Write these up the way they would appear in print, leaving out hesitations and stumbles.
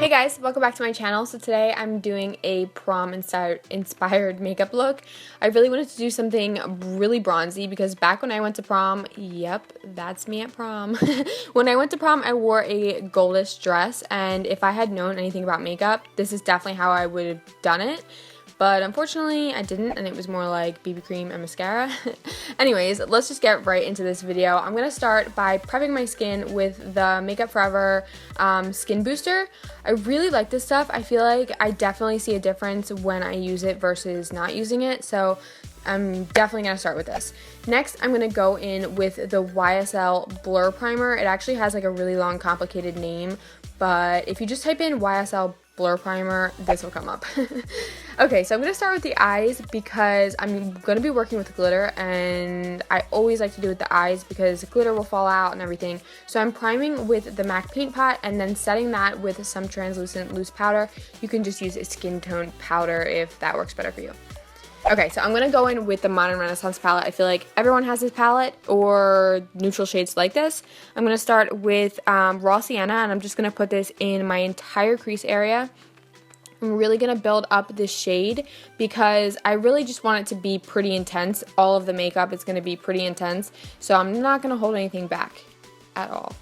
Hey guys, welcome back to my channel. So today I'm doing a prom inspired makeup look. I really wanted to do something really bronzy because back when I went to prom, yep, that's me at prom. When I went to prom, I wore a goldish dress, and if I had known anything about makeup, this is definitely how I would have done it. But unfortunately, I didn't, and it was more like BB cream and mascara. Anyways, let's just get right into this video. I'm going to start by prepping my skin with the Makeup Forever Skin Booster. I really like this stuff. I feel like I definitely see a difference when I use it versus not using it, so I'm definitely going to start with this. Next, I'm going to go in with the YSL Blur Primer. It actually has like a really long, complicated name, but if you just type in YSL Blur Primer, this will come up. Okay, so I'm going to start with the eyes because I'm going to be working with glitter, and I always like to do it with the eyes because glitter will fall out and everything. So I'm priming with the MAC Paint Pot and then setting that with some translucent loose powder. You can just use a skin tone powder if that works better for you. Okay, so I'm going to go in with the Modern Renaissance palette. I feel like everyone has this palette or neutral shades like this. I'm going to start with Raw Sienna, and I'm just going to put this in my entire crease area. I'm really going to build up this shade because I really just want it to be pretty intense. All of the makeup is going to be pretty intense, so I'm not going to hold anything back at all.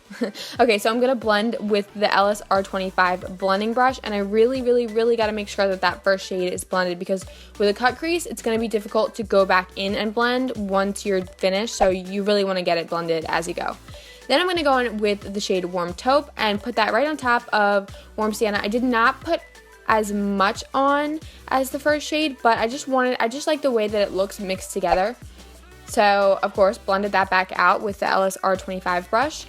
Okay, so I'm going to blend with the LS-R25 blending brush, and I really got to make sure that that first shade is blended because with a cut crease, it's going to be difficult to go back in and blend once you're finished, so you really want to get it blended as you go. Then I'm going to go in with the shade Warm Taupe and put that right on top of Warm Sienna. I did not put as much on as the first shade, but I just like the way that it looks mixed together. So, of course, blended that back out with the LS-R25 brush.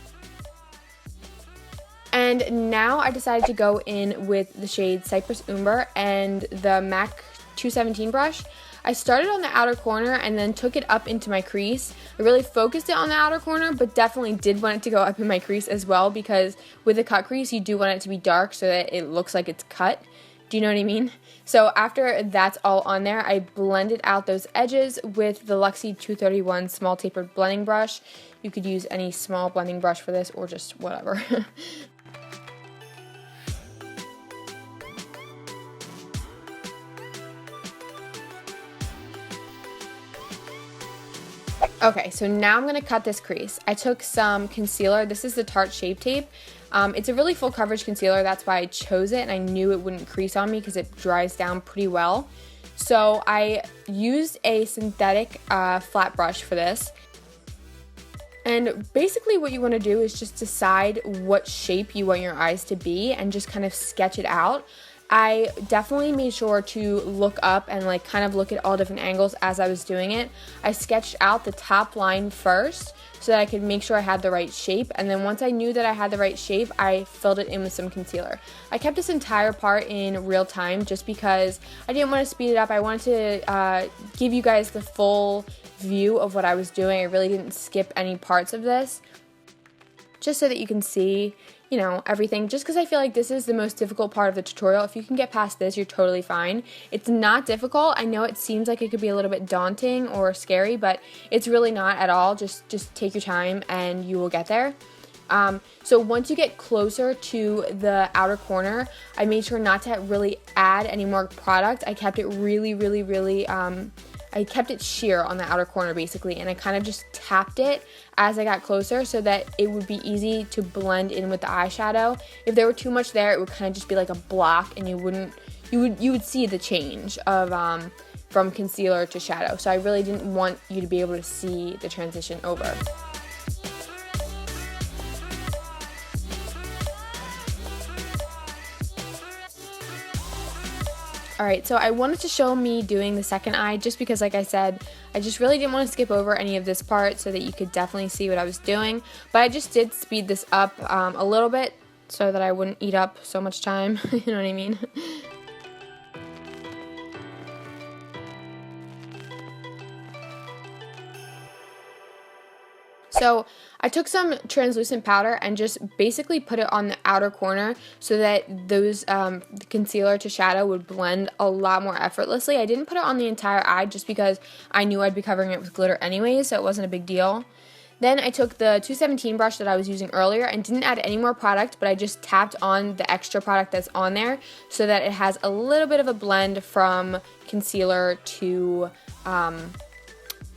And now I decided to go in with the shade Cypress Umber and the MAC 217 brush. I started on the outer corner and then took it up into my crease. I really focused it on the outer corner, but definitely did want it to go up in my crease as well because with a cut crease, you do want it to be dark so that it looks like it's cut. Do you know what I mean? So after that's all on there, I blended out those edges with the Luxie 231 small tapered blending brush. You could use any small blending brush for this or just whatever. Okay, so now I'm going to cut this crease. I took some concealer. This is the Tarte Shape Tape. It's a really full coverage concealer. That's why I chose it, and I knew it wouldn't crease on me because it dries down pretty well. So I used a synthetic flat brush for this. And basically what you want to do is just decide what shape you want your eyes to be and just kind of sketch it out. I definitely made sure to look up and like kind of look at all different angles as I was doing it. I sketched out the top line first so that I could make sure I had the right shape, and then once I knew that I had the right shape, I filled it in with some concealer. I kept this entire part in real time just because I didn't want to speed it up. I wanted to give you guys the full view of what I was doing. I really didn't skip any parts of this just so that you can see, you know, everything, just because I feel like this is the most difficult part of the tutorial. If you can get past this, you're totally fine. It's not difficult. I know it seems like it could be a little bit daunting or scary, but it's really not at all. Just take your time and you will get there. So once you get closer to the outer corner, I made sure not to really add any more product. I kept it really I kept it sheer on the outer corner basically, and I kind of just tapped it as I got closer so that it would be easy to blend in with the eyeshadow. If there were too much there, it would kind of just be like a block, and you would see the change of from concealer to shadow. So I really didn't want you to be able to see the transition over. Alright, so I wanted to show me doing the second eye just because, like I said, I just really didn't want to skip over any of this part so that you could definitely see what I was doing. But I just did speed this up a little bit so that I wouldn't eat up so much time, you know what I mean? So I took some translucent powder and just basically put it on the outer corner so that those concealer to shadow would blend a lot more effortlessly. I didn't put it on the entire eye just because I knew I'd be covering it with glitter anyway, so it wasn't a big deal. Then I took the 217 brush that I was using earlier and didn't add any more product, but I just tapped on the extra product that's on there so that it has a little bit of a blend from concealer to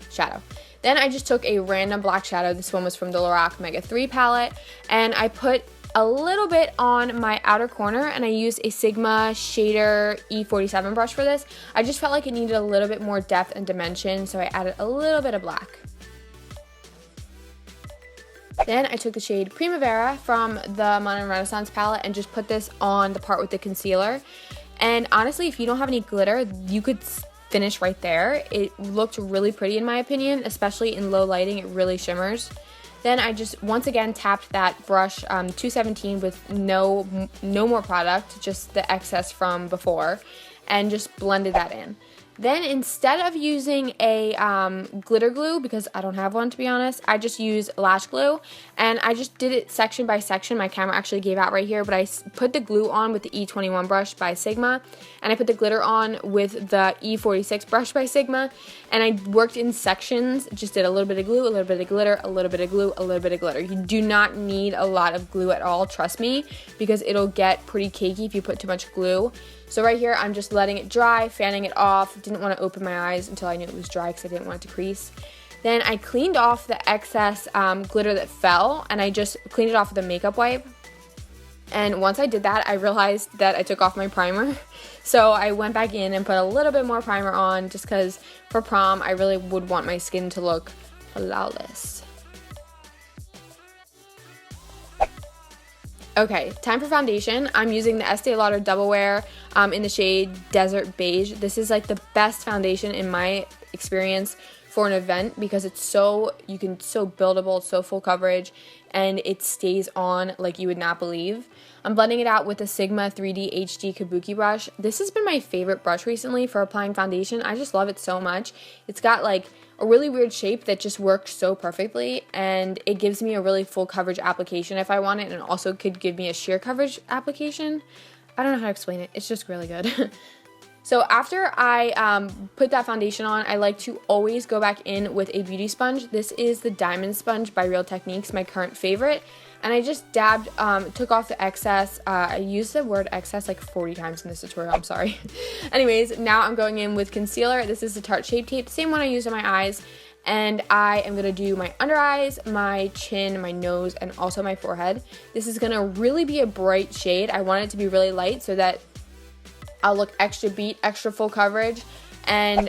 shadow. Then I just took a random black shadow. This one was from the Lorac Mega 3 palette, and I put a little bit on my outer corner, and I used a Sigma Shader E47 brush for this. I just felt like it needed a little bit more depth and dimension, so I added a little bit of black. Then I took the shade Primavera from the Modern Renaissance palette and just put this on the part with the concealer. And honestly, if you don't have any glitter, you could finish right there. It looked really pretty in my opinion, especially in low lighting. It really shimmers. Then I just once again tapped that brush 217 with no more product, just the excess from before, and just blended that in. Then instead of using a glitter glue, because I don't have one to be honest, I just used lash glue, and I just did it section by section. My camera actually gave out right here, but I put the glue on with the E21 brush by Sigma, and I put the glitter on with the E46 brush by Sigma, and I worked in sections, just did a little bit of glue, a little bit of glitter, a little bit of glue, a little bit of glitter. You do not need a lot of glue at all, trust me, because it'll get pretty cakey if you put too much glue. So right here, I'm just letting it dry, fanning it off. Didn't want to open my eyes until I knew it was dry because I didn't want it to crease. Then I cleaned off the excess glitter that fell, and I just cleaned it off with a makeup wipe. And once I did that, I realized that I took off my primer. So I went back in and put a little bit more primer on just because for prom, I really would want my skin to look flawless. Okay, time for foundation. I'm using the Estee Lauder Double Wear in the shade Desert Beige. This is like the best foundation in my experience for an event because it's so buildable, so full coverage, and it stays on like you would not believe. I'm blending it out with the Sigma 3D HD Kabuki brush. This has been my favorite brush recently for applying foundation. I just love it so much. It's got like a really weird shape that just works so perfectly, and it gives me a really full coverage application if I want it, and also could give me a sheer coverage application. I don't know how to explain it. It's just really good. So after I put that foundation on, I like to always go back in with a beauty sponge. This is the Diamond Sponge by Real Techniques, my current favorite. And I just dabbed, took off the excess. I used the word excess like 40 times in this tutorial, I'm sorry. Anyways, now I'm going in with concealer. This is the Tarte Shape Tape, the same one I used on my eyes. And I am going to do my under eyes, my chin, my nose, and also my forehead. This is going to really be a bright shade. I want it to be really light so that I'll look extra beat, extra full coverage, and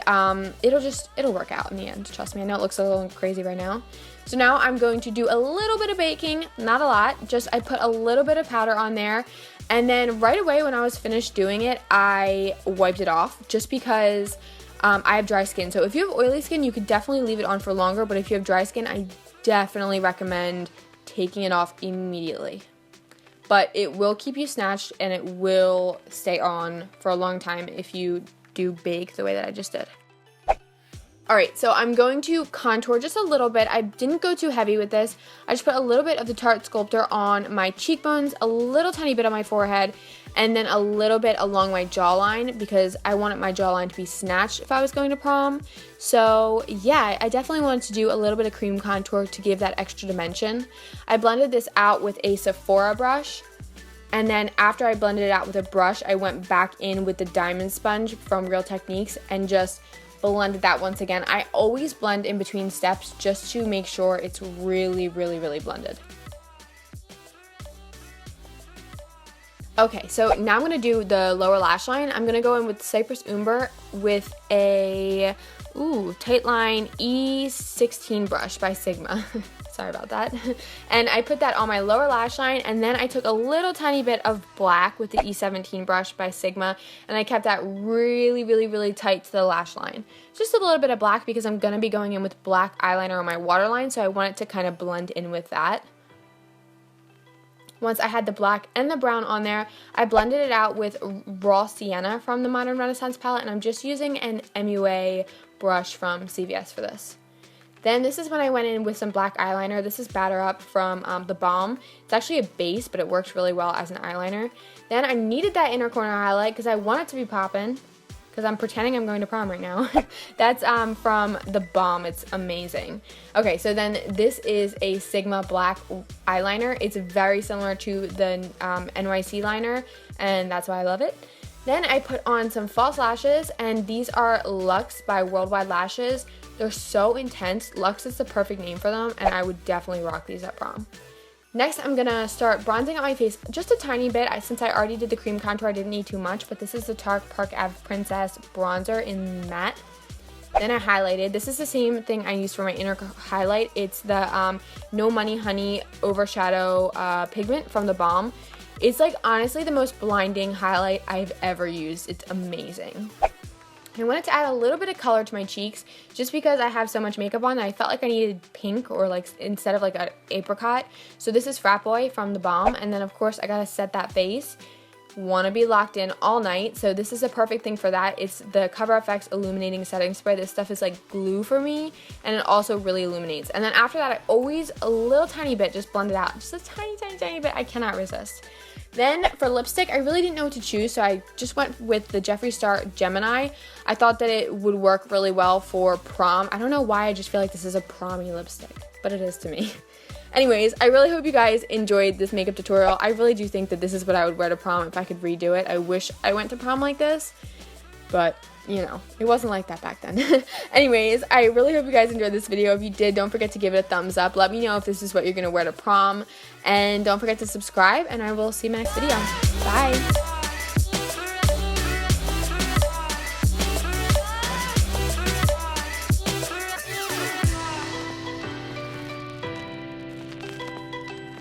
it'll work out in the end. Trust me, I know it looks a little crazy right now. So now I'm going to do a little bit of baking, not a lot, just I put a little bit of powder on there, and then right away when I was finished doing it, I wiped it off just because I have dry skin. So if you have oily skin, you could definitely leave it on for longer, but if you have dry skin, I definitely recommend taking it off immediately. But it will keep you snatched and it will stay on for a long time if you do bake the way that I just did. Alright, so I'm going to contour just a little bit. I didn't go too heavy with this. I just put a little bit of the Tarte Sculptor on my cheekbones, a little tiny bit on my forehead, and then a little bit along my jawline because I wanted my jawline to be snatched if I was going to prom. So yeah, I definitely wanted to do a little bit of cream contour to give that extra dimension. I blended this out with a Sephora brush, and then after I blended it out with a brush, I went back in with the Diamond Sponge from Real Techniques and just blended that once again. I always blend in between steps just to make sure it's really, really, really blended. Okay, so now I'm going to do the lower lash line. I'm going to go in with Cypress Umber with a Tightline E16 brush by Sigma. Sorry about that. And I put that on my lower lash line, and then I took a little tiny bit of black with the E17 brush by Sigma, and I kept that really, really, really tight to the lash line. Just a little bit of black because I'm going to be going in with black eyeliner on my waterline, so I want it to kind of blend in with that. Once I had the black and the brown on there, I blended it out with Raw Sienna from the Modern Renaissance palette, and I'm just using an MUA brush from CVS for this. Then this is when I went in with some black eyeliner. This is Batter Up from The Balm. It's actually a base, but it works really well as an eyeliner. Then I needed that inner corner highlight because I want it to be poppin', because I'm pretending I'm going to prom right now. That's from the Balm. It's amazing. Okay, so then this is a Sigma black eyeliner. It's very similar to the NYC liner, and that's why I love it. Then I put on some false lashes, and these are Luxe by Worldwide Lashes. They're so intense. Luxe is the perfect name for them, and I would definitely rock these at prom. Next, I'm gonna start bronzing out my face just a tiny bit. Since I already did the cream contour, I didn't need too much, but this is the Tarte Park Ave Princess bronzer in matte. Then I highlighted. This is the same thing I used for my inner highlight. It's the No Money Honey Overshadow pigment from the Balm. It's like honestly the most blinding highlight I've ever used. It's amazing. I wanted to add a little bit of color to my cheeks just because I have so much makeup on that I felt like I needed pink, or like instead of like an apricot. So this is Frat Boy from the Balm, and then of course I gotta set that face. Want to be locked in all night, so this is a perfect thing for that. It's the Cover FX Illuminating Setting Spray. This stuff is like glue for me, and it also really illuminates. And then after that, I always a little tiny bit just blend it out, just a tiny bit. I cannot resist. Then for lipstick, I really didn't know what to choose, so I just went with the Jeffree Star Gemini. I thought that it would work really well for prom. I don't know why, I just feel like this is a prom-y lipstick, but it is to me. Anyways, I really hope you guys enjoyed this makeup tutorial. I really do think that this is what I would wear to prom if I could redo it. I wish I went to prom like this, but you know, it wasn't like that back then. Anyways, I really hope you guys enjoyed this video. If you did, don't forget to give it a thumbs up. Let me know if this is what you're gonna wear to prom, and don't forget to subscribe, and I will see you in my next video. Bye!